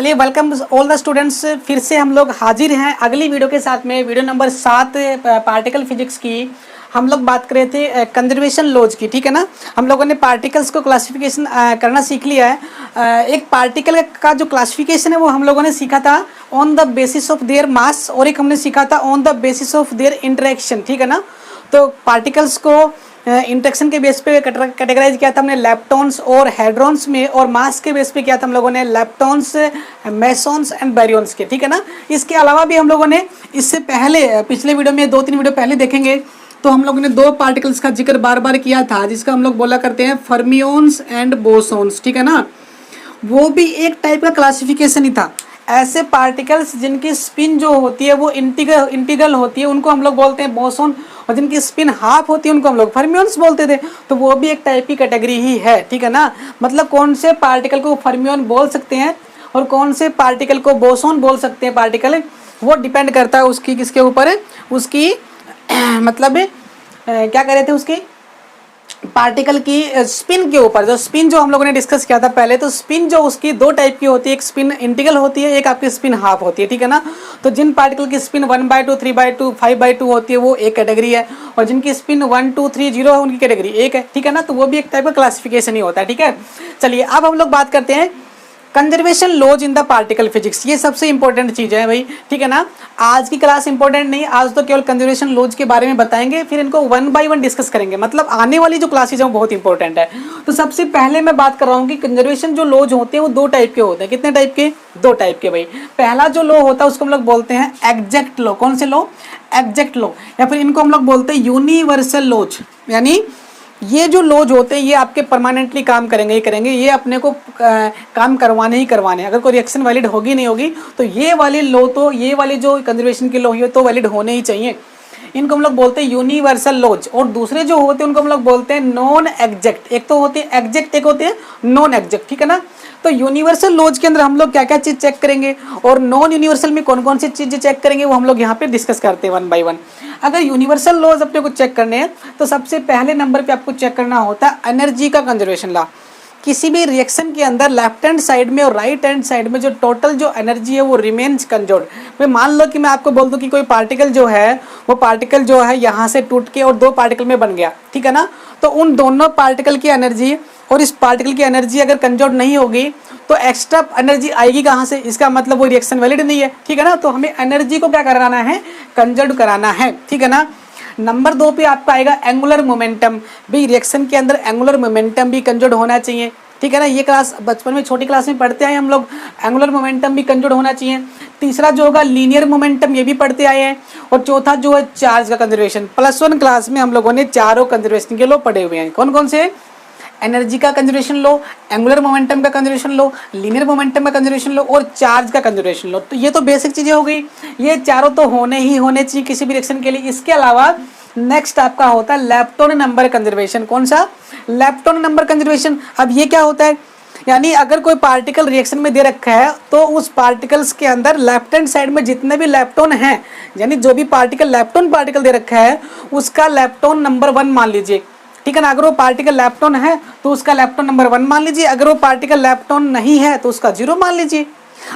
चलिए welcome all the students, फिर से हम लोग हाजिर हैं अगली वीडियो के साथ में। वीडियो नंबर 7 पार्टिकल फिजिक्स की हम लोग बात कर रहे थे कंजर्वेशन लॉज की। ठीक है ना, हम लोगों ने पार्टिकल्स को क्लासिफिकेशन करना सीख लिया है। एक पार्टिकल का जो क्लासिफिकेशन है वो हम लोगों ने सीखा था on the basis of their mass, और एक हमने सीखा था on the basis of their interaction. ठीक है ना, तो पार्टिकल्स को इंटरेक्शन के बेस पे कैटेगराइज किया था हमने लेप्टॉन्स और हेड्रॉन्स में, और मास के बेस पे किया था हम लोगों ने लेप्टॉन्स, मेसॉन्स एंड बैरियंस के। ठीक है ना, इसके अलावा भी हम लोगों ने इससे पहले पिछले वीडियो में 2-3 वीडियो पहले देखेंगे तो हम लोगों ने 2 पार्टिकल्स का जिक्र बार बार किया था जिसका हम लोग बोला करते हैं फर्मियोन्स एंड बोसॉन्स। ठीक है ना, वो भी एक टाइप का क्लासिफिकेशन ही था। ऐसे पार्टिकल्स जिनकी स्पिन जो होती है वो इंटीग्रल होती है उनको हम लोग बोलते हैं बोसॉन, और जिनकी स्पिन हाफ होती है उनको हम लोग फर्मियोन्स बोलते थे। तो वो भी एक टाइप की कैटेगरी ही है। ठीक है ना, मतलब कौन से पार्टिकल को फर्मियोन बोल सकते हैं और कौन से पार्टिकल को बोसॉन बोल सकते हैं पार्टिकल, वो डिपेंड करता है उसकी किसके ऊपर, उसकी मतलब क्या कह रहे थे, उसकी पार्टिकल की स्पिन के ऊपर। जो स्पिन जो हम लोगों ने डिस्कस किया था पहले, तो स्पिन जो उसकी 2 टाइप की होती है, एक स्पिन इंटीग्रल होती है, एक आपकी स्पिन हाफ होती है। ठीक है ना, तो जिन पार्टिकल की स्पिन 1/2, 3/2, 5/2 होती है वो एक कैटेगरी है, और जिनकी स्पिन 1, 2, 3, 0 है उनकी कैटेगरी एक है। ठीक है ना, तो वो भी एक टाइप का क्लासिफिकेशन ही होता है। ठीक है, चलिए अब हम लोग बात करते हैं conservation laws in the particle physics. ये सबसे इंपॉर्टेंट चीज़ है भाई। ठीक है ना, आज की क्लास इंपॉर्टेंट नहीं, आज तो केवल कंजर्वेशन लॉज के बारे में बताएंगे, फिर इनको 1 बाय 1 डिस्कस करेंगे। मतलब आने वाली जो क्लासेज है वो बहुत इंपॉर्टेंट है। तो सबसे पहले मैं बात कर रहा हूँ कि कंजर्वेशन जो लॉज होते हैं वो 2 टाइप के होते हैं। कितने टाइप के? 2 टाइप के भाई। पहला जो लॉ होता है उसको हम लोग बोलते हैं एग्जैक्ट लॉ। कौन से लॉ? एग्जैक्ट लॉ, या फिर इनको हम लोग बोलते हैं यूनिवर्सल लॉज। यानी ये जो लॉज होते हैं ये आपके परमानेंटली काम करेंगे ही करेंगे, ये अपने को काम करवाने ही करवाने। अगर कोई रिएक्शन वैलिड होगी नहीं होगी तो ये वाली लॉ, तो ये वाली जो कंजर्वेशन की लॉ है तो वैलिड होने ही चाहिए। इनको हम लोग बोलते हैं यूनिवर्सल लॉज। और दूसरे जो होते हैं उनको हम लोग बोलते हैं नॉन एग्जैक्ट। एक तो होती है एग्जैक्ट, एक होती है नॉन एग्जैक्ट। ठीक है ना, तो यूनिवर्सल लॉज के अंदर हम लोग क्या क्या चीज़ चेक करेंगे और नॉन यूनिवर्सल में कौन कौन सी चीज़ें चेक करेंगे वो हम लोग यहाँ पे डिस्कस करते हैं 1 बाय 1। अगर यूनिवर्सल लॉज अपने को चेक करने हैं तो सबसे पहले नंबर पे आपको चेक करना होता है एनर्जी का कंजर्वेशन लॉ। किसी भी रिएक्शन के अंदर लेफ्ट हैंड साइड में और राइट हैंड साइड में जो टोटल जो एनर्जी है वो रिमेन्स कंजर्व्ड। मैं मान लो कि मैं आपको बोल दूं कि कोई पार्टिकल जो है वो पार्टिकल जो है यहाँ से टूट के और 2 पार्टिकल में बन गया। ठीक है ना, तो उन दोनों पार्टिकल की एनर्जी और इस पार्टिकल की एनर्जी अगर कंजर्व्ड नहीं होगी तो एक्स्ट्रा एनर्जी आएगी कहाँ से? इसका मतलब वो रिएक्शन वैलिड नहीं है। ठीक है ना, तो हमें एनर्जी को क्या कराना है? कंजर्व कराना है। ठीक है ना, नंबर 2 पे आपका आएगा एंगुलर मोमेंटम। भी रिएक्शन के अंदर एंगुलर मोमेंटम भी कंजर्व होना चाहिए। ठीक है ना, ये क्लास बचपन में छोटी क्लास में पढ़ते आए हम लोग, एंगुलर मोमेंटम भी कंजर्व होना चाहिए। तीसरा जो होगा लीनियर मोमेंटम, ये भी पढ़ते आए हैं। और चौथा जो है चार्ज का कंजर्वेशन। +1 क्लास में हम लोगों ने चारों कंजर्वेशन के लॉ पढ़े हुए हैं। कौन कौन से? एनर्जी का कंजर्वेशन लो, एंगुलर मोमेंटम का कंजर्वेशन लो, लीनियर मोमेंटम का कंजर्वेशन लो और चार्ज का कंजर्वेशन लो। तो ये तो बेसिक चीज़ें हो गई, ये चारों तो होने ही होने चाहिए किसी भी रिएक्शन के लिए। इसके अलावा नेक्स्ट आपका होता है लेप्टॉन नंबर कंजर्वेशन। कौन सा? Lepton number conservation. अब ये क्या होता है? यानी अगर कोई पार्टिकल रिएक्शन में दे रखा है तो उस पार्टिकल्स के अंदर लेफ्ट हैंड साइड में जितने भी लेप्टॉन हैं, यानी जो भी पार्टिकल लेप्टॉन पार्टिकल दे रखा है उसका लेप्टॉन नंबर 1 मान लीजिए। ठीक है ना, अगर वो पार्टिकल लेप्टॉन है तो उसका लेप्टॉन नंबर 1 मान लीजिए। अगर वो पार्टिकल लेप्टॉन नहीं है तो उसका 0 मान लीजिए।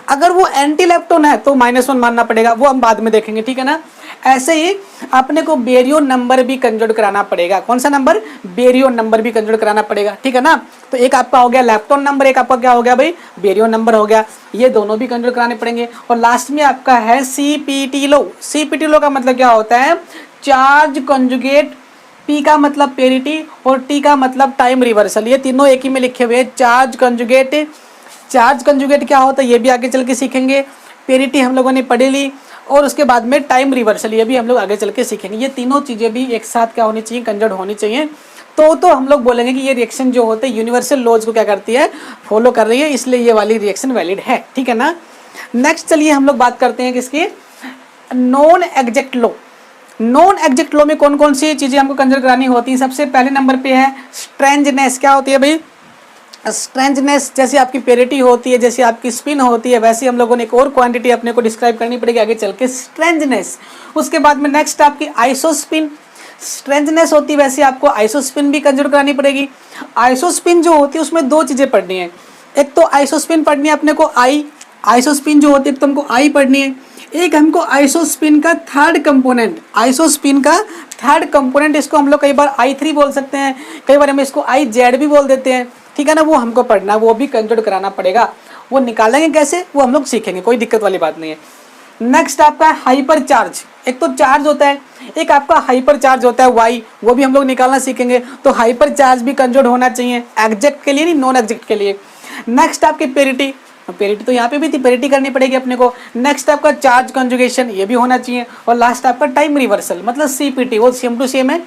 अगर वो एंटी लेप्टॉन है तो -1 मानना पड़ेगा, वो हम बाद में देखेंगे। ठीक है ना, ऐसे ही अपने को बेरियन नंबर भी कंजर्व कराना पड़ेगा। कौन सा नंबर? बेरियन नंबर भी कंजर्व कराना पड़ेगा। ठीक है ना, तो एक आपका हो गया लेप्टॉन नंबर, एक आपका क्या हो गया भाई? बेरियन नंबर हो गया। ये दोनों भी कंजर्व कराने पड़ेंगे। और लास्ट में आपका है CPT लॉ। CPT लॉ का मतलब क्या होता है? Charge conjugate. P का मतलब पेरिटी और T का मतलब टाइम रिवर्सल। ये तीनों एक ही में लिखे हुए हैं। चार्ज कंजुगेट, चार्ज कंजुगेट क्या होता है ये भी आगे चल के सीखेंगे। पेरिटी हम लोगों ने पढ़ी ली, और उसके बाद में टाइम रिवर्सल ये भी हम लोग आगे चल के सीखेंगे। ये तीनों चीज़ें भी एक साथ क्या होनी चाहिए? कंजर्व होनी चाहिए। तो हम लोग बोलेंगे कि ये रिएक्शन जो होते हैं यूनिवर्सल लॉज को क्या करती है? फॉलो कर रही है, इसलिए ये वाली रिएक्शन वैलिड है। ठीक है ना, नेक्स्ट चलिए हम लोग बात करते हैं किसकी? Non exact law. Non exact law में कौन कौन सी चीज़ें हमको कंजर्व करानी होती हैं? सबसे पहले नंबर पे है स्ट्रेंजनेस। क्या होती है भाई? स्ट्रेंजनेस। जैसे आपकी पेरिटी होती है, जैसे आपकी स्पिन होती है, वैसे हम लोगों ने एक और क्वांटिटी अपने को डिस्क्राइब करनी पड़ेगी आगे चल के, स्ट्रेंजनेस। उसके बाद में नेक्स्ट आपकी आइसोस्पिन। स्ट्रेंजनेस होती है वैसे आपको आइसोस्पिन भी कंजर्व करानी पड़ेगी। आइसोस्पिन जो होती है उसमें 2 चीज़ें पढ़नी है। एक तो आइसोस्पिन पढ़नी है अपने को आई, आइसोस्पिन जो होती है तो हमको आई पढ़नी है। एक हमको आइसोस्पिन का थर्ड कंपोनेंट, आइसोस्पिन का थर्ड कंपोनेंट, इसको हम लोग कई बार I3 बोल सकते हैं, कई बार हम इसको IZ भी बोल देते हैं, ठीक है ना। वो हमको पढ़ना है, वो भी कंजूड कराना पड़ेगा। वो निकालेंगे कैसे वो हम लोग सीखेंगे, कोई दिक्कत वाली बात नहीं है। नेक्स्ट आपका हाइपर चार्ज, एक तो चार्ज होता है, एक आपका हाइपर चार्ज होता है वाई, वो भी हम लोग निकालना सीखेंगे। तो हाइपर चार्ज भी कंजूड होना चाहिए, एग्जैक्ट के लिए नहीं, नॉन एग्जैक्ट के लिए। नेक्स्ट आपकी पेरिटी, पेरिटी तो यहाँ पे भी थी, पेरिटी करनी पड़ेगी अपने को। नेक्स्ट आपका चार्ज कंजुगेशन, ये भी होना चाहिए। और लास्ट आपका टाइम रिवर्सल मतलब CPT, वो सेम टू सेम है।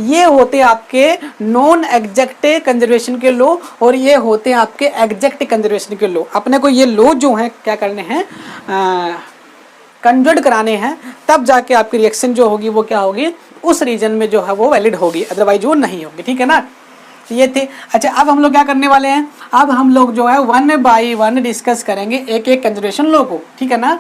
ये होते हैं आपके नॉन एग्जैक्ट कंजर्वेशन के लो और ये होते हैं आपके एग्जैक्ट कंजर्वेशन के लो। अपने को ये लो जो हैं क्या करने हैं, कंजर्ड कराने हैं, तब जाके आपकी रिएक्शन जो होगी वो क्या होगी, उस रीजन में जो है वो वैलिड होगी, अदरवाइज वो नहीं होगी, ठीक है ना। ये थे। अच्छा, अब हम लोग क्या करने वाले हैं, अब हम लोग जो है 1 बाई 1 डिस्कस करेंगे एक एक कंजर्वेशन लो को, ठीक है ना।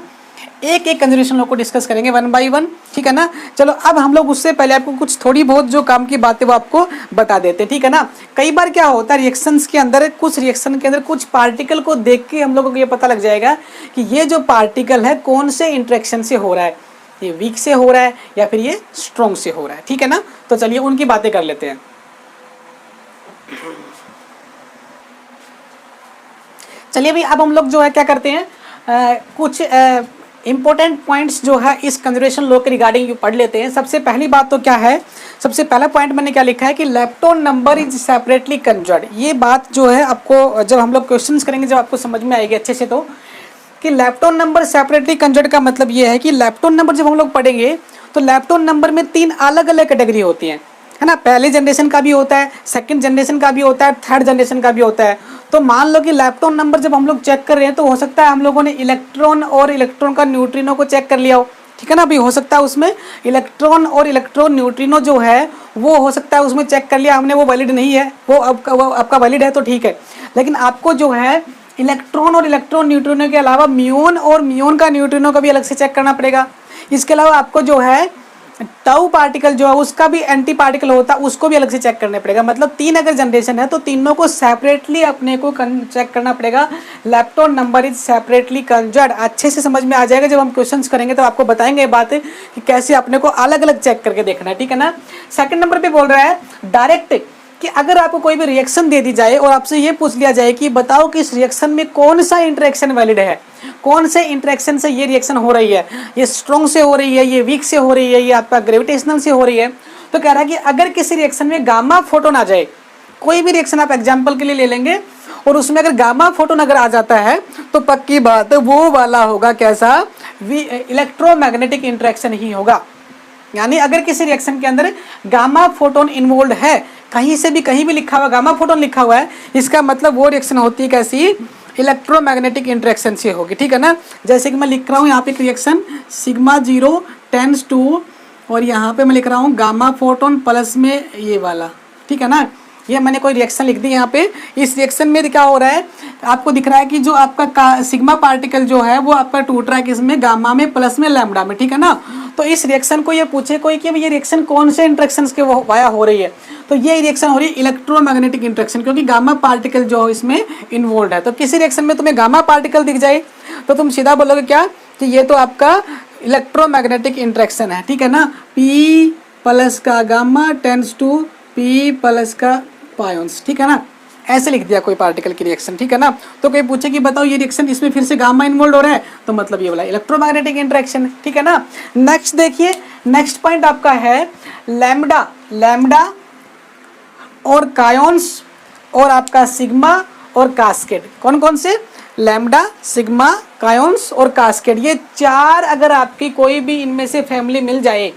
एक एक कंजर्वेशन लो को डिस्कस करेंगे 1 बाई 1, ठीक है ना। चलो अब हम लोग उससे पहले आपको कुछ थोड़ी बहुत जो काम की बातें वो आपको बता देते हैं, ठीक है ना। कई बार क्या होता है रिएक्शंस के अंदर, कुछ रिएक्शन के अंदर कुछ पार्टिकल को देख के हम लोगों को ये पता लग जाएगा कि ये जो पार्टिकल है कौन से इंटरेक्शन से हो रहा है, ये वीक से हो रहा है या फिर ये स्ट्रॉन्ग से हो रहा है, ठीक है ना। तो चलिए उनकी बातें कर लेते हैं। चलिए भाई, अब हम लोग जो है क्या करते हैं, कुछ इंपॉर्टेंट पॉइंट्स जो है इस कंजर्वेशन लॉ के रिगार्डिंग पढ़ लेते हैं। सबसे पहली बात तो क्या है, सबसे पहला पॉइंट मैंने क्या लिखा है कि लेप्टोन नंबर इज सेपरेटली कंजर्ड। ये बात जो है आपको जब हम लोग क्वेश्चंस करेंगे जब आपको समझ में आएगी अच्छे से, तो कि लेप्टोन नंबर सेपरेटली कंजर्ड का मतलब ये है कि लेप्टोन नंबर जब हम लोग पढ़ेंगे तो लेप्टोन नंबर में 3 अलग अलग कैटेगरी होती हैं, है ना। पहले जनरेशन का भी होता है, सेकंड जनरेशन का भी होता है, थर्ड जनरेशन का भी होता है। तो मान लो कि लेप्टोन नंबर जब हम लोग चेक कर रहे हैं तो हो सकता है हम लोगों ने इलेक्ट्रॉन और इलेक्ट्रॉन का न्यूट्रिनो को चेक कर लिया हो, ठीक है ना। अभी हो सकता है उसमें इलेक्ट्रॉन और इलेक्ट्रॉन न्यूट्रिनो जो है वो हो सकता है उसमें चेक कर लिया हमने, वो वैलिड नहीं है, वो आपका वैलिड है तो ठीक है। लेकिन आपको जो है इलेक्ट्रॉन और इलेक्ट्रॉन न्यूट्रिनो के अलावा म्यून और म्यून का न्यूट्रिनो का भी अलग से चेक करना पड़ेगा। इसके अलावा आपको जो है टाउ पार्टिकल जो है उसका भी एंटी पार्टिकल होता है, उसको भी अलग से चेक करना पड़ेगा। मतलब 3 अगर जनरेशन है तो तीनों को सेपरेटली अपने को चेक करना पड़ेगा। Lepton number is separately कंजर्ड। अच्छे से समझ में आ जाएगा, जब हम क्वेश्चंस करेंगे तो आपको बताएंगे ये बातें कि कैसे अपने को अलग अलग चेक करके देखना है, ठीक है ना। सेकंड नंबर पे बोल रहा है डायरेक्ट, कि अगर आपको कोई भी रिएक्शन दे दी जाए और आपसे ये पूछ लिया जाए कि बताओ कि इस रिएक्शन में कौन सा इंटरेक्शन वैलिड है, कौन से इंटरेक्शन से ये रिएक्शन हो रही है, ये स्ट्रॉन्ग से हो रही है, ये वीक से हो रही है, ये आपका ग्रेविटेशनल से हो रही है, तो कह रहा है कि अगर किसी रिएक्शन में गामा फोटोन आ जाए, कोई भी रिएक्शन आप एग्जाम्पल के लिए ले लेंगे और उसमें अगर गामा फोटोन अगर आ जाता है तो पक्की बात है वो वाला होगा कैसा, इलेक्ट्रोमैग्नेटिक इंटरेक्शन ही होगा। यानी अगर किसी रिएक्शन के अंदर गामा फोटोन इन्वॉल्व है, कहीं से भी कहीं भी लिखा हुआ गामा फोटोन लिखा हुआ है, इसका मतलब वो रिएक्शन होती है कैसी, इलेक्ट्रोमैग्नेटिक इंटरेक्शन से होगी, ठीक है ना। जैसे कि मैं लिख रहा हूँ यहाँ पे रिएक्शन सिग्मा 0 टेंड्स टू, और यहाँ पे मैं लिख रहा हूँ गामा फोटोन प्लस में ये वाला, ठीक है ना। ये मैंने कोई रिएक्शन लिख दी यहाँ पे। इस रिएक्शन में क्या हो रहा है, आपको दिख रहा है कि जो आपका सिग्मा पार्टिकल जो है वो आपका टूट रहा है किसमें, गामा में प्लस में लैम्डा में, ठीक है ना। तो इस रिएक्शन को ये पूछे कोई कि ये रिएक्शन कौन से इंटरेक्शन के वाया हो रही है, तो ये रिएक्शन हो रही है इलेक्ट्रोमैग्नेटिक इंटरेक्शन, क्योंकि गामा पार्टिकल जो इसमें इन्वॉल्व है। तो किसी रिएक्शन में तुम्हें गामा पार्टिकल दिख जाए तो तुम सीधा बोलोगे क्या कि ये तो आपका इलेक्ट्रोमैग्नेटिक इंटरेक्शन है, ठीक है ना। P प्लस का gamma tends to P plus का पायोन्स, ठीक है ना। ऐसे लिख दिया कोई पार्टिकल की रिएक्शन, ठीक है ना। तो कोई पूछे कि बताओ ये रिएक्शन इसमें फिर से गामा इन्वॉल्व हो रहा है, तो मतलब ये वाला इलेक्ट्रोमैग्नेटिक इंटरेक्शन है, ठीक है ना। नेक्स्ट देखिए, नेक्स्ट पॉइंट आपका है लैम्डा, लैम्डा और कायोन्स और आपका सिग्मा और कास्केड। कौन कौन से, लैम्डा, सिग्मा, कायोन्स और कास्केड। ये 4 अगर आपकी कोई भी इनमें से फैमिली मिल जाए,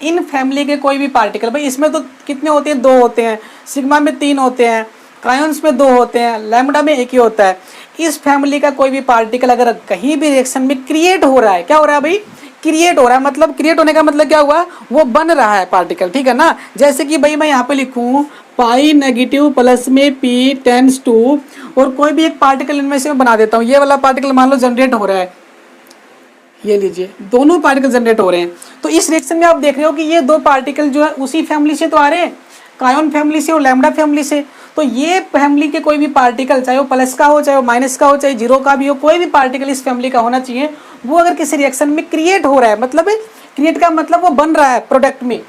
इन फैमिली के कोई भी पार्टिकल, भाई इसमें तो कितने होते हैं, 2 होते हैं, सिग्मा में 3 होते हैं, कायोन्स में 2 होते हैं, लैम्डा में 1 ही होता है। इस फैमिली का कोई भी पार्टिकल अगर कहीं भी रिएक्शन में क्रिएट हो रहा है, क्या हो रहा है भाई, क्रिएट हो रहा है, मतलब क्रिएट होने का मतलब क्या हुआ, वो बन रहा है पार्टिकल, ठीक है ना। जैसे कि भाई मैं यहाँ पे लिखूँ पाई नेगेटिव प्लस में P टेंड्स टू, और कोई भी एक पार्टिकल इनमें से मैं बना देता हूँ, ये वाला पार्टिकल मान लो जनरेट हो रहा है, ये लीजिए दोनों पार्टिकल जनरेट हो रहे हैं। तो इस रिएक्शन में आप देख रहे हो कि ये 2 पार्टिकल जो है उसी फैमिली से तो आ रहे हैं, कायोन फैमिली से और लैम्डा फैमिली से। तो ये फैमिली के कोई भी पार्टिकल, चाहे वो प्लस का हो, चाहे वो माइनस का हो, चाहे जीरो का भी हो, कोई भी पार्टिकल इस फैमिली का होना चाहिए, वो अगर किसी रिएक्शन में क्रिएट हो रहा है, मतलब क्रिएट का मतलब वो बन रहा है प्रोडक्ट में,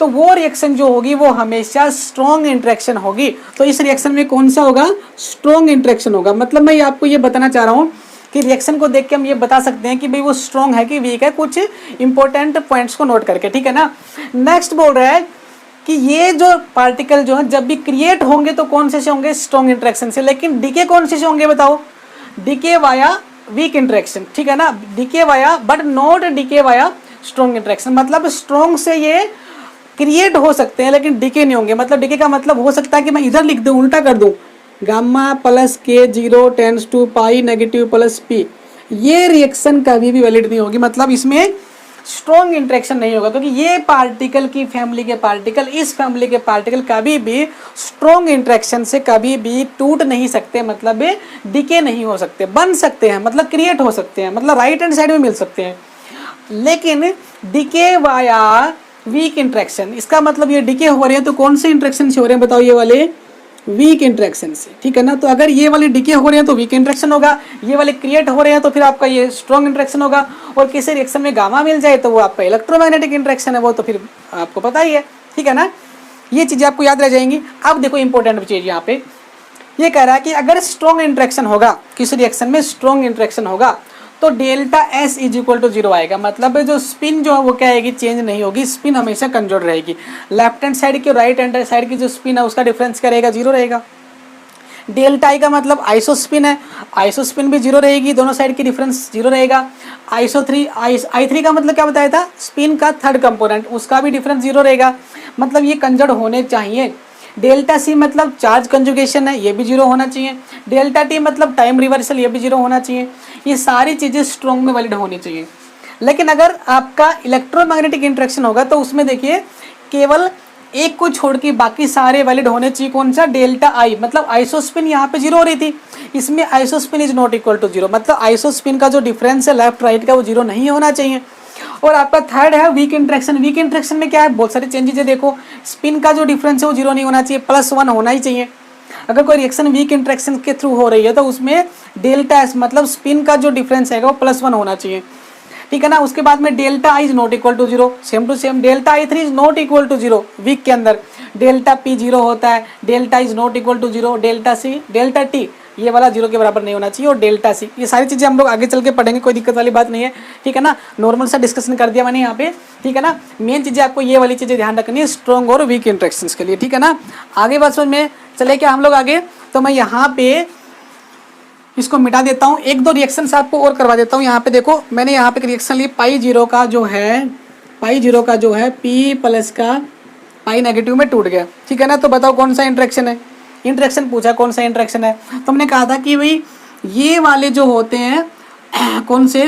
तो वो रिएक्शन जो होगी वो हमेशा स्ट्रॉन्ग इंटरेक्शन होगी। तो इस रिएक्शन में कौन सा होगा? स्ट्रॉन्ग इंटरेक्शन होगा। मतलब मैं आपको ये बताना चाह रहा हूँ कि रिएक्शन को देख के हम ये बता सकते हैं कि भाई वो स्ट्रॉन्ग है कि वीक है, कुछ इंपॉर्टेंट पॉइंट्स को नोट करके, ठीक है ना। नेक्स्ट बोल रहा है कि ये जो पार्टिकल जो है जब भी क्रिएट होंगे तो कौन से होंगे? स्ट्रॉन्ग इंटरेक्शन से। लेकिन डीके कौन से होंगे बताओ? डीके वाया वीक इंटरेक्शन, ठीक है ना। Decay via but not decay via strong interaction. मतलब स्ट्रॉन्ग से ये क्रिएट हो सकते हैं लेकिन डीके नहीं होंगे। मतलब डीके का मतलब हो सकता है कि मैं इधर लिख दूं, उल्टा कर दूं, गामा प्लस के zero tends to pi negative plus P, ये रिएक्शन कभी भी वैलिड नहीं होगी। मतलब इसमें स्ट्रॉन्ग इंटरेक्शन नहीं होगा, क्योंकि ये पार्टिकल की फैमिली के पार्टिकल, इस फैमिली के पार्टिकल कभी भी स्ट्रॉन्ग इंटरेक्शन से कभी भी टूट नहीं सकते, मतलब डीके नहीं हो सकते, बन सकते हैं, मतलब क्रिएट हो सकते हैं, मतलब राइट हैंड साइड में मिल सकते हैं। लेकिन डीके वाया वीक इंटरेक्शन, इसका मतलब ये डीके हो रहे हैं तो कौन से इंटरेक्शन से हो रहे हैं बताओ? ये वाले वीक इंटरेक्शन से, ठीक है ना। तो अगर ये वाले डीके हो रहे हैं तो वीक इंटरेक्शन होगा, ये वाले क्रिएट हो रहे हैं तो फिर आपका ये स्ट्रॉन्ग इंटरेक्शन होगा। और किसी रिएक्शन में गामा मिल जाए तो वो आपका इलेक्ट्रोमैग्नेटिक इंटरेक्शन है, वो तो फिर आपको पता ही है, ठीक है ना। ये चीज़ें आपको याद रह जाएंगी। अब देखो इंपॉर्टेंट चीज़ यहाँ पे ये कह रहा है कि अगर स्ट्रॉन्ग इंटरेक्शन होगा, किसी रिएक्शन में स्ट्रॉन्ग इंटरेक्शन होगा तो delta S is equal to zero आएगा। मतलब जो स्पिन जो है वो क्या आएगी? चेंज नहीं होगी, स्पिन हमेशा कंजर्व रहेगी। लेफ्ट हैंड साइड की राइट हैंड साइड की जो स्पिन है उसका डिफरेंस क्या रहेगा? जीरो रहेगा। डेल्टा आई का मतलब आइसो स्पिन है, आइसो स्पिन भी जीरो रहेगी, दोनों साइड की डिफरेंस जीरो रहेगा। आइसो थ्री आई थ्री का मतलब क्या बताया था? स्पिन का थर्ड कंपोनेंट, उसका भी डिफरेंस जीरो रहेगा। मतलब ये कंजर्व होने चाहिए। डेल्टा सी मतलब चार्ज कंजुगेशन है, ये भी जीरो होना चाहिए। डेल्टा टी मतलब टाइम रिवर्सल, ये भी जीरो होना चाहिए। ये सारी चीज़ें स्ट्रॉन्ग में वैलिड होनी चाहिए। लेकिन अगर आपका इलेक्ट्रोमैग्नेटिक इंटरेक्शन होगा तो उसमें देखिए केवल एक को छोड़ के बाकी सारे वैलिड होने चाहिए। कौन सा? डेल्टा आई, मतलब आइसोस्पिन यहाँ पे जीरो हो रही थी, इसमें isospin is not equal to zero, मतलब आइसोस्पिन का जो डिफरेंस है लेफ्ट राइट का वो जीरो नहीं होना चाहिए। और आपका थर्ड है वीक इंटरेक्शन। वीक इंटरेक्शन में क्या है? बहुत सारी चेंजेस है। देखो स्पिन का जो डिफरेंस है वो जीरो नहीं होना चाहिए, +1 होना ही चाहिए। अगर कोई रिएक्शन वीक इंटरेक्शन के थ्रू हो रही है तो उसमें डेल्टा एस मतलब स्पिन का जो डिफरेंस है वो +1 होना चाहिए, ठीक है ना। उसके बाद में delta I is not equal to zero, same to same delta I three is not equal to zero weak के अंदर। डेल्टा पी जीरो होता है, delta is not equal to zero, delta C delta T ये वाला zero के बराबर नहीं होना चाहिए, और डेल्टा सी ये सारी चीज़ें हम लोग आगे चल के पढ़ेंगे, कोई दिक्कत वाली बात नहीं है, ठीक है ना। नॉर्मल सा डिस्कशन कर दिया मैंने यहाँ पे, ठीक है ना। मेन चीज़ें आपको ये वाली चीज़ें ध्यान रखनी है स्ट्रॉन्ग और वीक इंटरेक्शंस के लिए, ठीक है ना। आगे बात समझ में चले क्या हम लोग आगे? तो मैं यहाँ पे इसको मिटा देता हूँ, एक दो रिएक्शंस आपको और करवा देता हूँ। यहाँ पे देखो मैंने यहाँ पे रिएक्शन ली पाई जीरो का जो है पी प्लस का पाई नेगेटिव में टूट गया, ठीक है ना। तो बताओ कौन सा इंटरेक्शन है? इंटरेक्शन पूछा कौन सा इंटरेक्शन है, तो हमने कहा था कि भाई ये वाले जो होते हैं कौन से?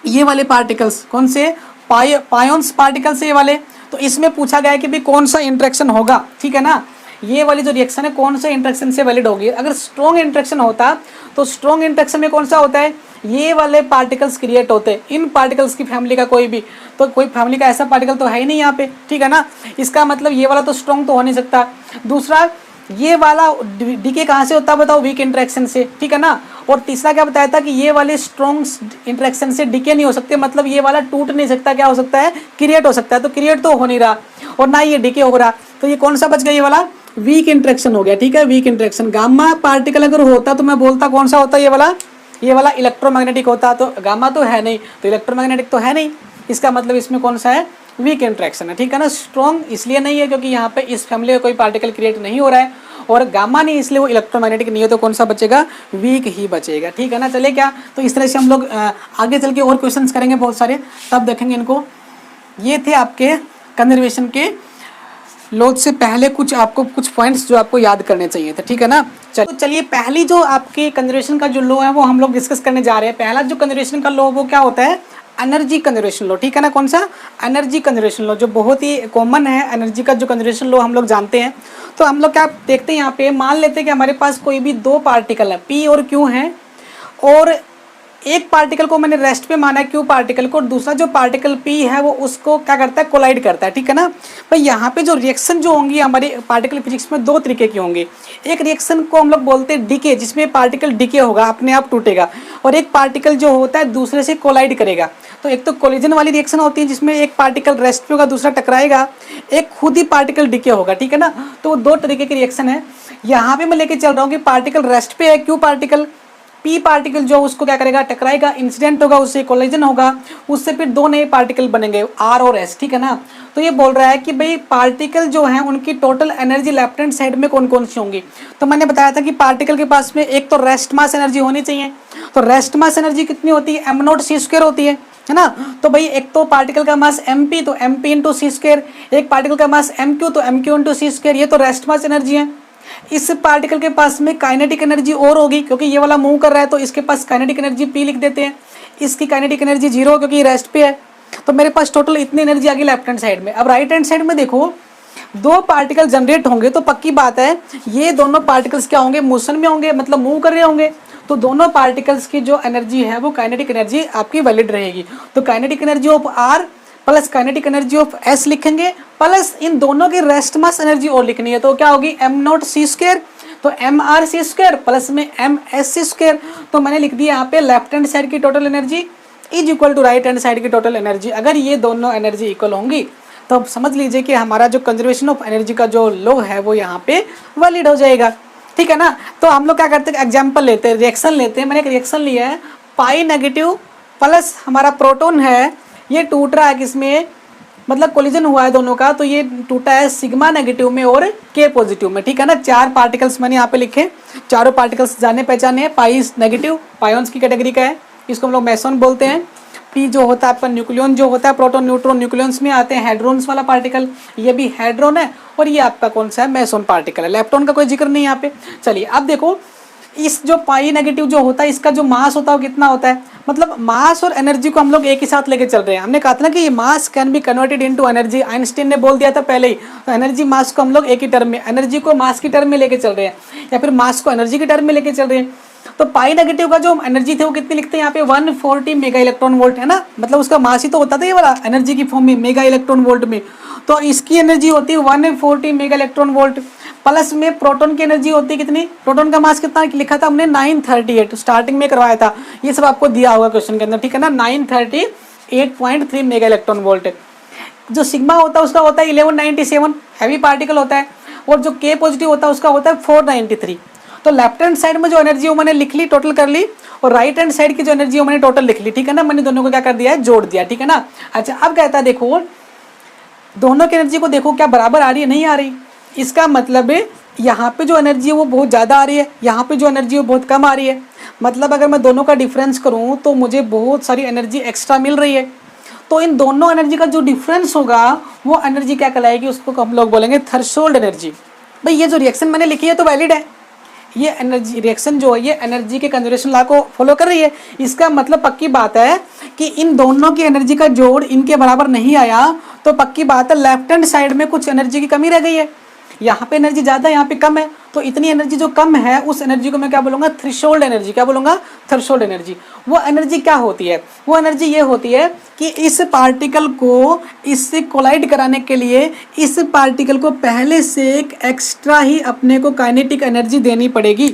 ये वाले पार्टिकल्स कौन से? पायोन्स पार्टिकल्स ये वाले। तो इसमें पूछा गया है कि भाई कौन सा इंटरेक्शन होगा, ठीक है ना। ये वाली जो रिएक्शन है कौन से इंटरेक्शन से वैलिड होगी? अगर स्ट्रॉन्ग इंटरेक्शन होता तो स्ट्रॉन्ग इंटरेक्शन में कौन सा होता है? ये वाले पार्टिकल्स क्रिएट होते हैं, इन पार्टिकल्स की फैमिली का कोई भी, तो कोई फैमिली का ऐसा पार्टिकल तो है ही नहीं यहाँ पे, ठीक है ना। इसका मतलब ये वाला तो स्ट्रॉन्ग तो हो नहीं सकता। दूसरा ये वाला डीके कहाँ से होता है बताओ? वीक इंटरेक्शन से, ठीक है ना। और तीसरा क्या बताया था कि ये वाले स्ट्रॉन्ग इंटरेक्शन से डीके नहीं हो सकते, मतलब ये वाला टूट नहीं सकता, क्या हो सकता है? क्रिएट हो सकता है। तो क्रिएट तो हो नहीं रहा और ना ये डीके हो रहा, तो ये कौन सा बच गया? ये वाला वीक इंटरेक्शन हो गया, ठीक है। वीक इंटरेक्शन गामा पार्टिकल अगर होता तो मैं बोलता कौन सा होता? ये वाला इलेक्ट्रोमैग्नेटिक होता। तो गामा तो है नहीं, तो इलेक्ट्रोमैग्नेटिक तो है नहीं, इसका मतलब इसमें कौन सा है? वीक इंटरेक्शन है, ठीक है ना। स्ट्रॉन्ग इसलिए नहीं है क्योंकि यहाँ पे इस फैमिली का कोई पार्टिकल क्रिएट नहीं हो रहा है, और गामा नहीं इसलिए वो इलेक्ट्रोमैग्नेटिक नहीं है, तो कौन सा बचेगा? वीक ही बचेगा, ठीक है ना। चले क्या, तो इस तरह से हम लोग आगे चल के और क्वेश्चंस करेंगे बहुत सारे, तब देखेंगे इनको। ये थे आपके कंजर्वेशन के लॉज से पहले आपको कुछ पॉइंट्स जो आपको याद करने चाहिए थे, ठीक है ना। चलिए पहली जो आपके कंजर्वेशन का जो लॉ है वो हम लोग डिस्कस करने जा रहे हैं। पहला जो कंजर्वेशन का लॉ वो क्या होता है? एनर्जी कंजर्वेशन लॉ, ठीक है ना। कौन सा? एनर्जी कंजर्वेशन लॉ, जो बहुत ही कॉमन है। एनर्जी का जो कंजर्वेशन लॉ हम लोग जानते हैं। तो हम लोग क्या देखते हैं यहाँ पे, मान लेते हैं कि हमारे पास कोई भी दो पार्टिकल है P और Q हैं, और एक पार्टिकल को मैंने रेस्ट पे माना है क्यू पार्टिकल को, दूसरा जो पार्टिकल पी है वो उसको क्या करता है, कोलाइड करता है, ठीक है ना भाई। यहाँ पे जो रिएक्शन जो होंगी हमारी पार्टिकल फिजिक्स में दो तरीके की होंगी। एक रिएक्शन को हम लोग बोलते हैं डीके, जिसमें पार्टिकल डीके होगा, अपने आप टूटेगा, और एक पार्टिकल जो होता है दूसरे से कोलाइड करेगा। तो एक तो कोलिजन वाली रिएक्शन होती है जिसमें एक पार्टिकल रेस्ट पे होगा, दूसरा टकराएगा, एक खुद ही पार्टिकल डीके होगा, ठीक है ना। तो दो तरीके की रिएक्शन है। यहाँ पे मैं लेके चल रहा हूँ कि पार्टिकल रेस्ट पे है, क्यू पार्टिकल, पी पार्टिकल जो उसको क्या करेगा, टकराएगा, इंसिडेंट होगा, उससे कोलिजन होगा, उससे फिर दो नए पार्टिकल बनेंगे आर और एस, ठीक है ना। तो ये बोल रहा है कि भाई पार्टिकल जो है उनकी total energy left hand side में कौन कौन सी होंगी। तो मैंने बताया था कि पार्टिकल के पास में एक तो रेस्ट मास एनर्जी होनी चाहिए। तो रेस्ट मास एनर्जी कितनी होती है, एम नॉट सी स्क्वायर होती है ना। तो भाई एक तो पार्टिकल का मास एम पी, तो एम पी इंटू सी स्क्वायर, एक पार्टिकल का मास एम क्यू, तो एम क्यू इंटू सी स्क्वायर, ये तो रेस्ट मास एनर्जी है। इस पार्टिकल के पास में काइनेटिक एनर्जी और होगी, क्योंकि ये वाला मूव कर रहा है तो इसके पास काइनेटिक एनर्जी पी लिख देते हैं, इसकी काइनेटिक एनर्जी 0 क्योंकि रेस्ट पे है। तो मेरे पास टोटल इतनी एनर्जी आ गई लेफ्ट हैंड साइड में। अब राइट हैंड साइड में देखो, दो पार्टिकल जनरेट होंगे तो पक्की बात है ये दोनों पार्टिकल्स क्या होंगे, मोशन में होंगे, मतलब मूव कर रहे होंगे। तो दोनों पार्टिकल्स की जो एनर्जी है वो काइनेटिक एनर्जी आपकी वैलिड रहेगी। तो kinetic energy of R plus kinetic energy of S लिखेंगे, प्लस इन दोनों की रेस्ट मास एनर्जी और लिखनी है। तो क्या होगी, एम नॉट सी स्क्वायर, तो M R C square plus में एम एस सी स्क्वायर। तो मैंने लिख दिया यहाँ पे लेफ्ट हैंड साइड की total energy is equal to right hand side की टोटल एनर्जी। अगर ये दोनों एनर्जी इक्वल होंगी तो समझ लीजिए कि हमारा जो कंजर्वेशन ऑफ एनर्जी का जो लॉ है वो यहाँ पे वैलिड हो जाएगा, ठीक है ना। तो हम लोग क्या करते हैं, एग्जाम्पल लेते हैं, रिएक्शन लेते हैं। मैंने एक रिएक्शन लिया है, पाई नेगेटिव प्लस हमारा प्रोटॉन है, ये टूट रहा है किसमें, मतलब कोलिजन हुआ है दोनों का, तो ये टूटा है सिग्मा नेगेटिव में और के पॉजिटिव में, ठीक है ना। चार पार्टिकल्स मैंने यहाँ पे लिखे, चारों पार्टिकल्स जाने पहचाने हैं। पाई नेगेटिव पायोन्स की कैटेगरी का है, इसको हम लोग मेसोन बोलते हैं। पी जो होता है आपका न्यूक्लियन जो होता है, प्रोटॉन न्यूट्रॉन न्यूक्लियंस में आते हैं, हेड्रोन्स वाला पार्टिकल, ये भी हेड्रोन है, और ये आपका कौन सा है, मेसोन पार्टिकल है। लेप्टॉन का कोई जिक्र नहीं यहाँ पे। चलिए अब देखो, इस जो पाई नेगेटिव जो होता है इसका जो मास होता है वो कितना होता है, मतलब मास और एनर्जी को हम लोग एक ही साथ लेके चल रहे हैं। हमने कहा था ना कि ये मास can be converted into energy, Einstein ने बोल दिया था पहले ही। तो एनर्जी मास को हम लोग एक ही टर्म में, एनर्जी को मास की टर्म में लेके चल रहे हैं, या फिर मास को एनर्जी की टर्म में लेके चल रहे हैं। तो पाई नेगेटिव का जो एनर्जी थे वो कितनी लिखते हैं यहाँ पे, 140 मेगा इलेक्ट्रॉन वोल्ट है ना, मतलब उसका मास ही तो होता था ये वाला एनर्जी की फॉर्म में, मेगा इलेक्ट्रॉन वोल्ट में। तो इसकी एनर्जी होती है 140 मेगा इलेक्ट्रॉन वोल्ट, प्लस में प्रोटॉन की एनर्जी होती है कितनी, प्रोटॉन का मास कितना लिखा था हमने 938, स्टार्टिंग में करवाया था, ये सब आपको दिया होगा क्वेश्चन के अंदर, ठीक है ना। 938.3 मेगा इलेक्ट्रॉन वोल्ट। जो सिग्मा होता है उसका होता है 1197, हैवी पार्टिकल होता है, और जो के पॉजिटिव होता है उसका होता है 493। तो लेफ्ट हैंड साइड में जो एनर्जी वो मैंने लिख ली, टोटल कर ली, और राइट हैंड साइड की जो एनर्जी वो मैंने टोटल लिख ली, ठीक है ना। मैंने दोनों को क्या कर दिया है, जोड़ दिया, ठीक है ना। अच्छा अब कहता है देखो, दोनों की एनर्जी को देखो क्या बराबर आ रही है, नहीं आ रही। इसका मतलब है यहाँ पे जो एनर्जी है वो बहुत ज़्यादा आ रही है, यहाँ पे जो एनर्जी है वो बहुत कम आ रही है। मतलब अगर मैं दोनों का डिफरेंस करूँ तो मुझे बहुत सारी एनर्जी एक्स्ट्रा मिल रही है। तो इन दोनों एनर्जी का जो डिफरेंस होगा वो एनर्जी क्या कहलाएगी, उसको हम लोग बोलेंगे थ्रेशोल्ड एनर्जी। भाई ये जो रिएक्शन मैंने लिखी है तो वैलिड है, ये एनर्जी रिएक्शन जो है ये एनर्जी के कंजर्वेशन लॉ को फॉलो कर रही है। इसका मतलब पक्की बात है कि इन दोनों की एनर्जी का जोड़ इनके बराबर नहीं आया, तो पक्की बात है लेफ्ट हैंड साइड में कुछ एनर्जी की कमी रह गई है। यहाँ पे एनर्जी ज़्यादा है, यहाँ पे कम है, तो इतनी एनर्जी जो कम है उस एनर्जी को मैं क्या बोलूँगा, थ्रेशोल्ड एनर्जी। क्या बोलूँगा, थ्रेशोल्ड एनर्जी। वो एनर्जी क्या होती है, वो एनर्जी ये होती है कि इस पार्टिकल को इससे कोलाइड कराने के लिए इस पार्टिकल को पहले से एक एक्स्ट्रा ही अपने को काइनेटिक एनर्जी देनी पड़ेगी।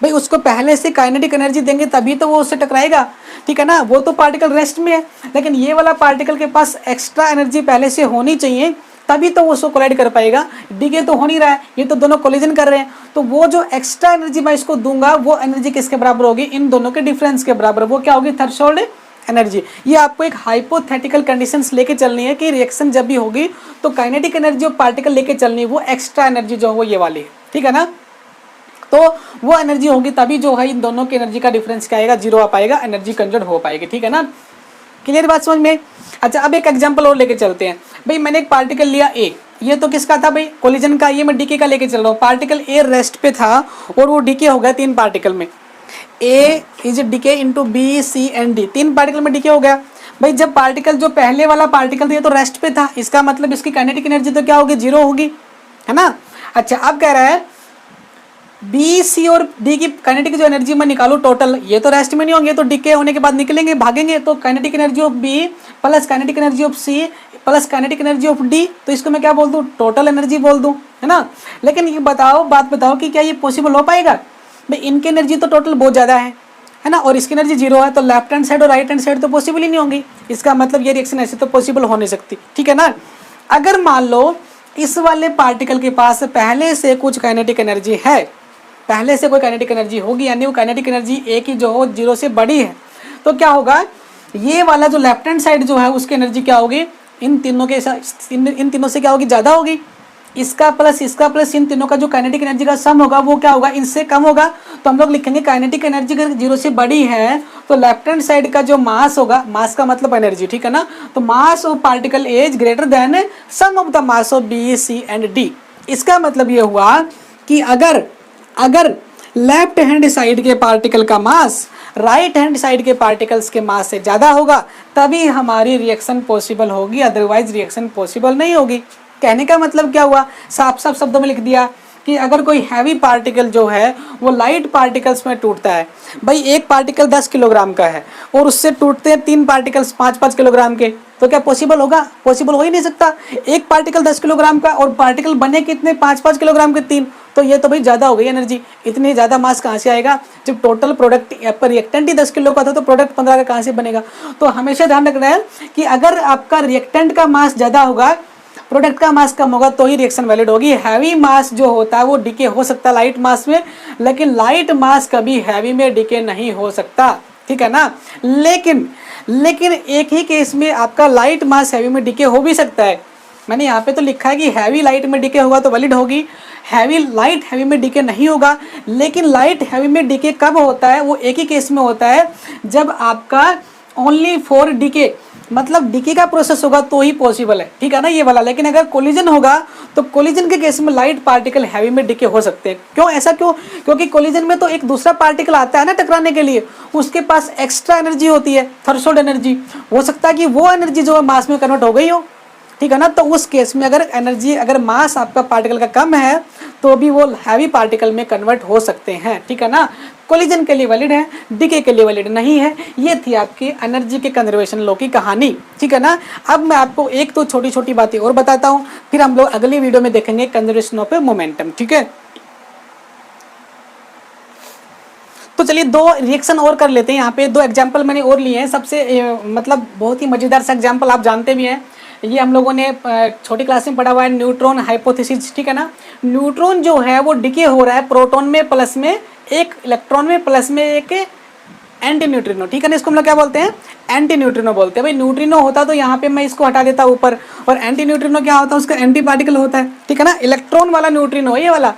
भाई उसको पहले से काइनेटिक एनर्जी देंगे तभी तो वो उससे टकराएगा, ठीक है ना। वो तो पार्टिकल रेस्ट में है, लेकिन ये वाला पार्टिकल के पास एक्स्ट्रा एनर्जी पहले से होनी चाहिए तभी तो वो उसको कोलाइड कर पाएगा। डीके तो हो नहीं रहा है, ये तो दोनों कोलिजन कर रहे हैं। तो वो जो एक्स्ट्रा एनर्जी मैं इसको दूंगा वो एनर्जी किसके बराबर होगी, इन दोनों के डिफरेंस के बराबर। वो क्या होगी, थ्रेशोल्ड एनर्जी। ये आपको एक हाइपोथेटिकल कंडीशंस लेके चलनी है कि रिएक्शन जब भी होगी तो काइनेटिक एनर्जी ऑफ पार्टिकल लेके चलनी है, वो एक्स्ट्रा एनर्जी जो वो ये वाली है, ठीक है ना। तो वो एनर्जी होगी तभी जो है इन दोनों की एनर्जी का डिफरेंस क्या आएगा, 0 आ पाएगा, एनर्जी कंजर्व हो पाएगी, ठीक है ना। क्लियर बात समझ में। अच्छा अब एक एग्जांपल और लेके चलते हैं। भाई मैंने एक पार्टिकल लिया ए, ये तो किसका था भाई, कोलिजन का। ये मैं डीके का लेके चल रहा हूँ। पार्टिकल ए रेस्ट पे था और वो डीके हो गया 3 पार्टिकल में। A is decay into B C and D, 3 particle में डीके हो गया। भाई जब पार्टिकल जो पहले वाला पार्टिकल था ये तो रेस्ट पे था, इसका मतलब इसकी काइनेटिक एनर्जी तो क्या होगी, 0 होगी, है ना। अच्छा अब कह रहा है बी, सी और डी की काइनेटिक जो एनर्जी मैं निकालूं टोटल, ये तो रेस्ट में नहीं होंगे, तो डिके होने के बाद निकलेंगे, भागेंगे, तो kinetic energy of B plus kinetic energy of C plus kinetic energy of D, तो इसको मैं क्या बोल दूं, टोटल एनर्जी बोल दूं, है ना। लेकिन ये बात बताओ कि क्या ये पॉसिबल हो पाएगा भाई, इनकी एनर्जी तो टोटल बहुत ज़्यादा है ना, और इसकी एनर्जी जीरो है, तो लेफ्ट हैंड साइड और राइट हैंड साइड तो पॉसिबल ही नहीं होंगी। इसका मतलब ये रिएक्शन ऐसे तो पॉसिबल हो नहीं सकती, ठीक है ना। अगर मान लो इस वाले पार्टिकल के पास पहले से कुछ काइनेटिक एनर्जी है, पहले से कोई काइनेटिक एनर्जी होगी, यानी वो काइनेटिक एनर्जी ए की जो हो जीरो से बड़ी है, तो क्या होगा, ये वाला जो लेफ्ट हैंड साइड जो है उसकी एनर्जी क्या होगी, इन तीनों से क्या होगी, ज़्यादा होगी। इसका प्लस इन तीनों का जो काइनेटिक एनर्जी का सम होगा वो क्या होगा, इनसे कम होगा। तो हम लोग लिखेंगे काइनेटिक एनर्जी अगर जीरो से बड़ी है तो लेफ्ट हैंड साइड का जो मास होगा, मास का मतलब एनर्जी, ठीक है ना, तो mass of particle is greater than sum of the mass of B, C and D. इसका मतलब ये हुआ कि अगर लेफ्ट हैंड साइड के पार्टिकल का मास राइट हैंड साइड के पार्टिकल्स के मास से ज़्यादा होगा तभी हमारी रिएक्शन पॉसिबल होगी, अदरवाइज रिएक्शन पॉसिबल नहीं होगी। कहने का मतलब क्या हुआ, साफ साफ शब्दों में लिख दिया कि अगर कोई हैवी पार्टिकल जो है वो लाइट पार्टिकल्स में टूटता है, भाई एक पार्टिकल 10 किलोग्राम का है और उससे टूटते हैं 3 पार्टिकल्स 5-5 किलोग्राम के, तो क्या पॉसिबल होगा, पॉसिबल हो ही नहीं सकता। एक पार्टिकल 10 किलोग्राम का और पार्टिकल बने कितने 5-5 किलोग्राम के 3, तो ये तो भाई ज़्यादा हो गई एनर्जी। इतनी ज़्यादा मास कहाँ से आएगा, जब टोटल प्रोडक्ट पर रिएक्टेंट ही 10 किलो का था तो प्रोडक्ट 15 का कहाँ से बनेगा। तो हमेशा ध्यान रखना है कि अगर आपका रिएक्टेंट का मास ज़्यादा होगा, प्रोडक्ट का मास कम होगा, तो ही रिएक्शन वैलिड होगी। हैवी मास जो होता है वो डिके हो सकता है लाइट मास में, लेकिन लाइट मास कभी हैवी में डिके नहीं हो सकता, ठीक है ना। लेकिन एक ही केस में आपका लाइट मास हैवी में डिके हो भी सकता है। मैंने यहाँ पे तो लिखा है कि हैवी लाइट में डिके होगा तो वैलिड होगी, हैवी में डिके नहीं होगा। लेकिन लाइट हैवी में डिके कब होता है, वो एक ही केस में होता है, जब आपका ओनली फॉर डिके मतलब डिके का प्रोसेस होगा तो ही पॉसिबल है, ठीक है ना, ये वाला। लेकिन अगर कोलिजन होगा तो कोलिजन के केस में लाइट पार्टिकल हैवी में डिके हो सकते हैं। क्यों, ऐसा क्यों, क्योंकि कोलिजन में तो एक दूसरा पार्टिकल आता है ना टकराने के लिए, उसके पास एक्स्ट्रा एनर्जी होती है, थ्रेशोल्ड एनर्जी। हो सकता है कि वो एनर्जी जो है मास में कन्वर्ट हो गई हो, ठीक है ना। तो उस केस में अगर मास आपका पार्टिकल का कम है तो भी वो हैवी पार्टिकल में कन्वर्ट हो सकते हैं, ठीक है ना। कोलिजन के लिए वैलिड है, डिके के लिए वैलिड नहीं है। ये थी आपकी एनर्जी के कंजर्वेशन लॉ की कहानी, ठीक है ना। अब मैं आपको एक तो छोटी छोटी बातें और बताता हूँ, फिर हम लोग अगली वीडियो में देखेंगे कंजर्वेशन ऑफ मोमेंटम, ठीक है। तो चलिए 2 रिएक्शन और कर लेते हैं। यहाँ पे 2 एग्जाम्पल मैंने और लिए हैं। सबसे मतलब बहुत ही मज़ेदार सा एग्जाम्पल आप जानते भी हैं, ये हम लोगों ने छोटी क्लास में पढ़ा हुआ है, न्यूट्रॉन हाइपोथेसिस, ठीक है ना। न्यूट्रॉन जो है वो डिके हो रहा है प्रोटॉन में प्लस में, एक इलेक्ट्रॉन में प्लस में एक एंटी न्यूट्रिनो, ठीक है ना। इसको हम लोग क्या बोलते हैं, एंटी न्यूट्रिनो बोलते हैं। भाई न्यूट्रिनो होता तो यहाँ पे मैं इसको हटा देता ऊपर, और एंटी न्यूट्रिनो क्या होता है, उसका एंटी पार्टिकल होता है, ठीक है ना। इलेक्ट्रॉन वाला न्यूट्रिनो है ये वाला,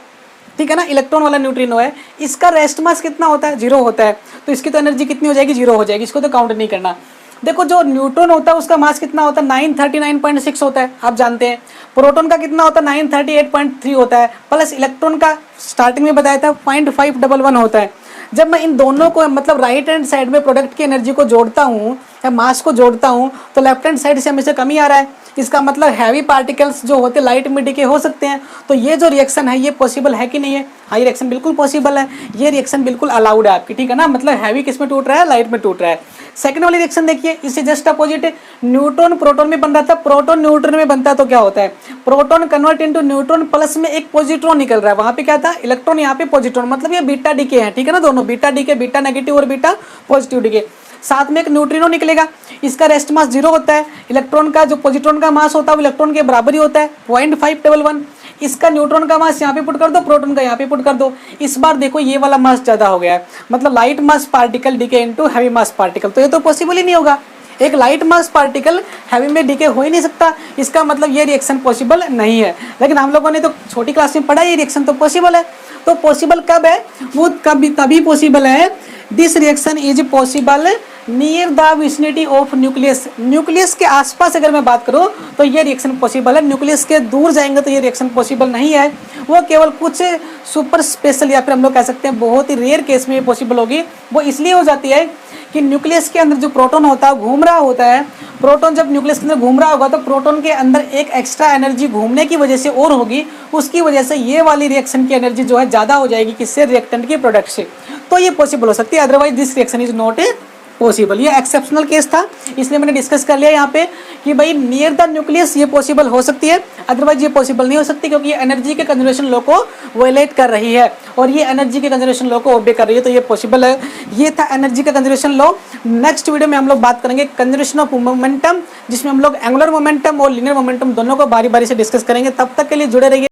ठीक है ना, इलेक्ट्रॉन वाला न्यूट्रिनो है। इसका रेस्ट मास कितना होता है, 0 होता है, तो इसकी तो एनर्जी कितनी हो जाएगी, 0 हो जाएगी। इसको तो काउंट नहीं करना। देखो जो न्यूट्रॉन होता है उसका मास कितना होता है, 939.6 होता है, आप जानते हैं। प्रोटॉन का कितना होता है, 938.3 होता है, प्लस इलेक्ट्रॉन का स्टार्टिंग में बताया था 0.511 होता है। जब मैं इन दोनों को मतलब राइट हैंड साइड में प्रोडक्ट की एनर्जी को जोड़ता हूँ या मास को जोड़ता हूँ तो लेफ्ट हैंड साइड से हमेशा कमी आ रहा है। इसका मतलब हैवी पार्टिकल्स जो होते लाइट में डिके हो सकते हैं। तो ये जो रिएक्शन है ये पॉसिबल है कि नहीं है, हाँ ये रिएक्शन बिल्कुल पॉसिबल है, ये रिएक्शन बिल्कुल अलाउड है आपकी, ठीक है ना। मतलब हैवी किस में टूट रहा है, लाइट में टूट रहा है। सेकंड वाली रिएक्शन देखिए, इससे जस्ट अपोजिट है, न्यूट्रॉन प्रोटॉन में बन रहा था, प्रोटॉन न्यूट्रॉन में बनता है तो क्या होता है, proton convert into neutron plus में एक पॉजिट्रॉन निकल रहा है, वहां पे क्या था इलेक्ट्रॉन, यहाँ पे पॉजिट्रॉन, मतलब ये बीटा डीके है, ठीक है ना, दोनों बीटा डीके, बीटा नेगेटिव और बीटा पॉजिटिव डीके। साथ में एक न्यूट्रिनो निकलेगा, इसका रेस्ट मास 0 होता है, इलेक्ट्रॉन का जो पॉजिट्रॉन का मास होता है वो इलेक्ट्रॉन के बराबर ही होता है 0.511। इसका न्यूट्रॉन का मास यहाँ पे पुट कर दो, प्रोटॉन का यहाँ पे पुट कर दो। इस बार देखो ये वाला मास ज़्यादा हो गया है, मतलब light mass particle decay into heavy mass particle, तो ये तो पॉसिबल ही नहीं होगा। एक लाइट मास पार्टिकल हैवी में डीके हो ही नहीं सकता, इसका मतलब ये रिएक्शन पॉसिबल नहीं है। लेकिन हम लोगों ने तो छोटी क्लास में पढ़ा ये रिएक्शन तो पॉसिबल है। तो पॉसिबल कब है, वो कभी तभी पॉसिबल है this reaction is possible near the vicinity of nucleus. Nucleus के आसपास अगर मैं बात करूं तो ये रिएक्शन पॉसिबल है। न्यूक्लियस के दूर जाएंगे तो ये रिएक्शन पॉसिबल नहीं है। वो केवल कुछ सुपर स्पेशल या फिर हम लोग कह सकते हैं बहुत ही रेयर केस में ये पॉसिबल होगी। वो इसलिए हो जाती है कि न्यूक्लियस के अंदर जो प्रोटॉन होता है घूम रहा होता है। प्रोटॉन जब न्यूक्लियस के अंदर घूम रहा होगा तो प्रोटॉन के अंदर एक एक्स्ट्रा एनर्जी घूमने की वजह से और होगी, उसकी वजह से ये वाली रिएक्शन की एनर्जी जो है ज़्यादा हो जाएगी किससे, रिएक्टेंट के प्रोडक्ट से। तो ये पॉसिबल हो सकती है, otherwise this reaction is not a possible. ये एक्सेप्शनल केस था इसलिए मैंने डिस्कस कर लिया यहाँ पे कि भाई नियर द न्यूक्लियस ये पॉसिबल हो सकती है, अदरवाइज ये पॉसिबल नहीं हो सकती क्योंकि ये एनर्जी के कंजर्वेशन लॉ को वायलेट कर रही है और ये एनर्जी के कंजर्वेशन लॉ को ओबे कर रही है, तो ये पॉसिबल है। ये था एनर्जी का कंजर्वेशन लॉ। नेक्स्ट वीडियो में हम लोग बात करेंगे कंजर्वेशन ऑफ मोमेंटम, जिसमें हम लोग एंगुलर मोमेंटम और लीनियर मोमेंटम दोनों को बारी बारी से डिस्कस करेंगे। तब तक के लिए जुड़े रहिए।